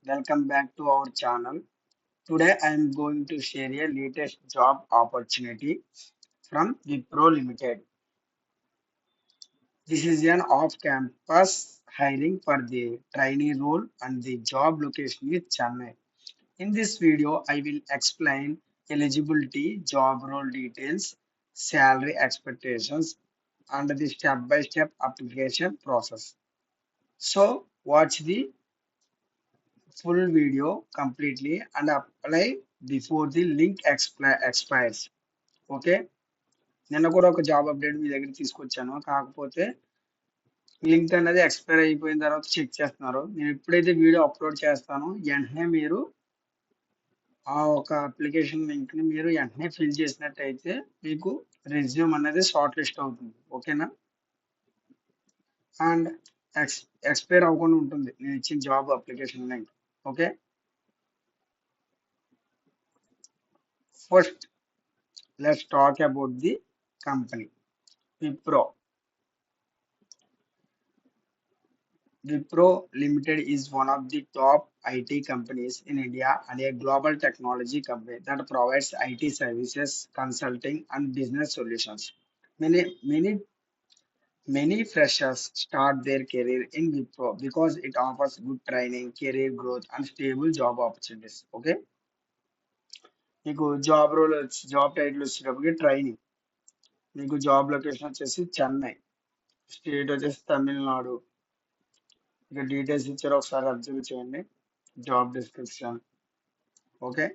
welcome back to our channel. Today I am going to share a latest job opportunity from Wipro Limited. This is an off-campus hiring for the trainee role and the job location is Chennai. In this video, I will explain eligibility, job role details, salary expectations, and the step-by-step application process. So watch the full video completely and apply before the link expires. Okay నిన్న కూడా ఒక job update మీ దగ్గర తీసుకొచ్చాను కాకపోతే link అనేది expire అయిపోయిన తర్వాత check చేస్తున్నారు నేను ఎప్పుడైతే వీడియో అప్లోడ్ చేస్తానో వెంటనే మీరు ఆ ఒక అప్లికేషన్ లింక్ ని మీరు వెంటనే ఫిల్ చేసినట్టయితే మీకు రెజ్యూమ్ అనేది షార్ట్ లిస్ట్ అవుతుంది ఓకేనా అండ్ ఎక్స్పైర్ అవ్వకుండా ఉంటుంది నేను ఇచ్చిన job application link okay first let's talk about the company. Wipro. Wipro Limited is one of the top IT companies in India and a global technology company that provides IT services, consulting, and business solutions. Many, many, many freshers start their career in Wipro because it offers good training, career growth, and stable job opportunities. Okay, మీకు job role job title వచ్చేటప్పటికి training మీకు job location వచ్చేసి Chennai state వచ్చేసి తమిళనాడు ఇక details ఇచ్చారు ఒకసారి observe చేయండి job description okay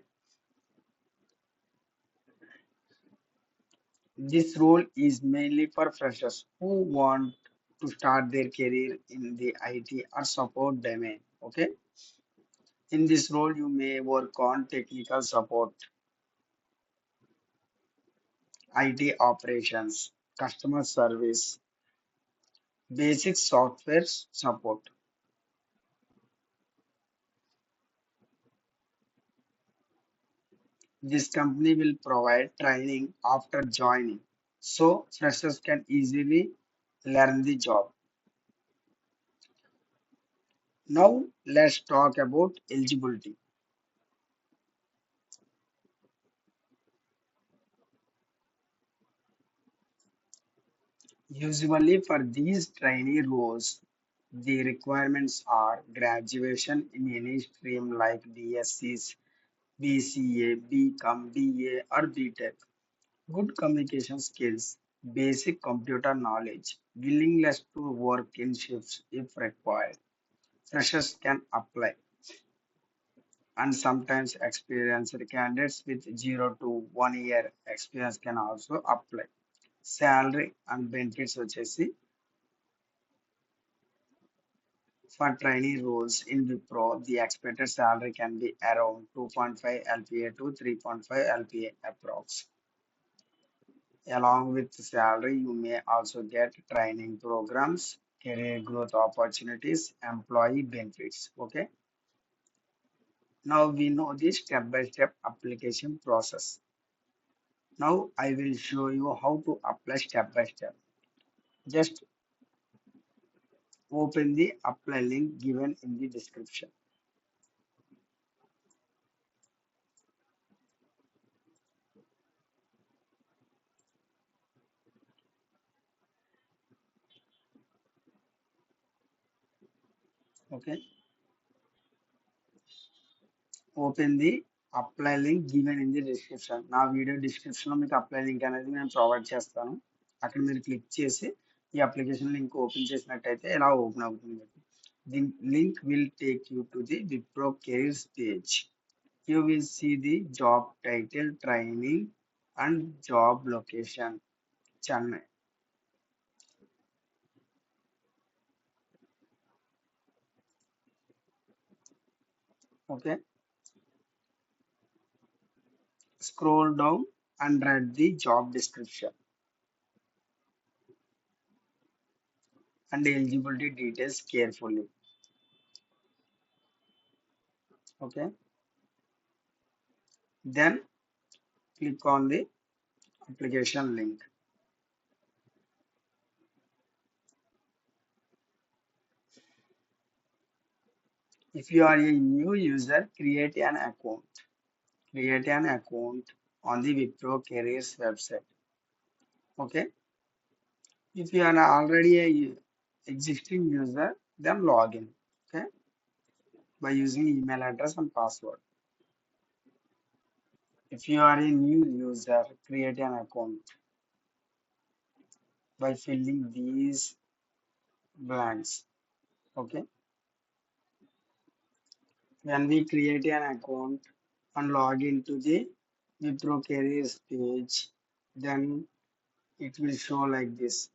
this role is mainly for freshers who want to start their career in the IT or support domain okay in this role you may work on technical support IT operations customer service basic software support this company will provide training after joining so freshers can easily learn the job. Now let's talk about eligibility. Usually for these trainee roles, the requirements are graduation in any stream like BScs, BCA, BCom, BA or BTech, good communication skills, basic computer knowledge, willingness to work in shifts if required. Freshers can apply and sometimes experienced candidates with 0 to 1 year experience can also apply. Salary and benefits వచ్చేసి for trainee roles in Wipro, the expected salary can be around 2.5 LPA to 3.5 LPA approx. Along with the salary, you may also get training programs, career growth opportunities, employee benefits. Okay. Now we know the step-by-step application process. Now I will show you how to apply step by step. Just open the apply link given in the description. Okay. Open the apply link given in the description. నా video description లో మీకు apply link అనేది నేను provide చేస్తాను అక్కడ మీరు click చేసి ఈ అప్లికేషన్ లింక్ ఓపెన్ చేసినట్టయితే ఇలా ఓపెన్ అవుతుంది the link will take you to the Wipro careers page you will see the job title training and job location Chennai okay scroll down and read the job description and eligibility details carefully. Okay. Then click on the application link. If you are a new user, create an account. Create an account on the Wipro Careers website. Okay. If you are already a existing user, then log in. Okay, by using email address and password. If you are a new user, create an account by filling these blanks. Okay. When we create an account and log into the Wipro Careers page, then it will show like this.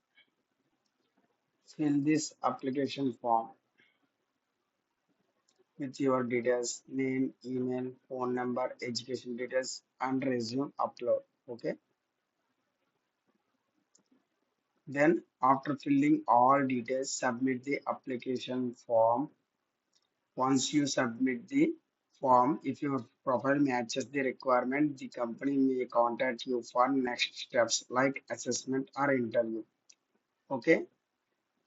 Fill this application form with your details, name, email, phone number, education details, and resume upload. Okay. Then, after filling all details, submit the application form. Once you submit the form, if your profile matches the requirement, the company may contact you for next steps like assessment or interview. Okay.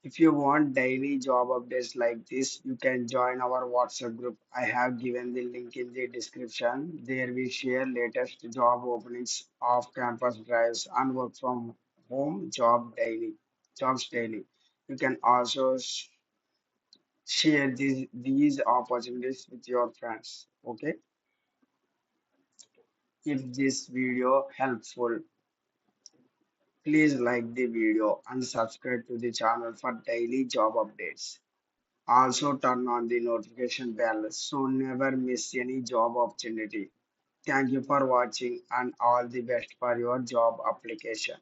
If you want daily job updates like this, you can join our WhatsApp group. I have given the link in the description. There we share latest job openings, off-campus drives, and work from home jobs daily. You can also share these opportunities with your friends. Okay. If this video helpful, please like the video and subscribe to the channel for daily job updates. Also turn on the notification bell so never miss any job opportunity. Thank you for watching and all the best for your job application.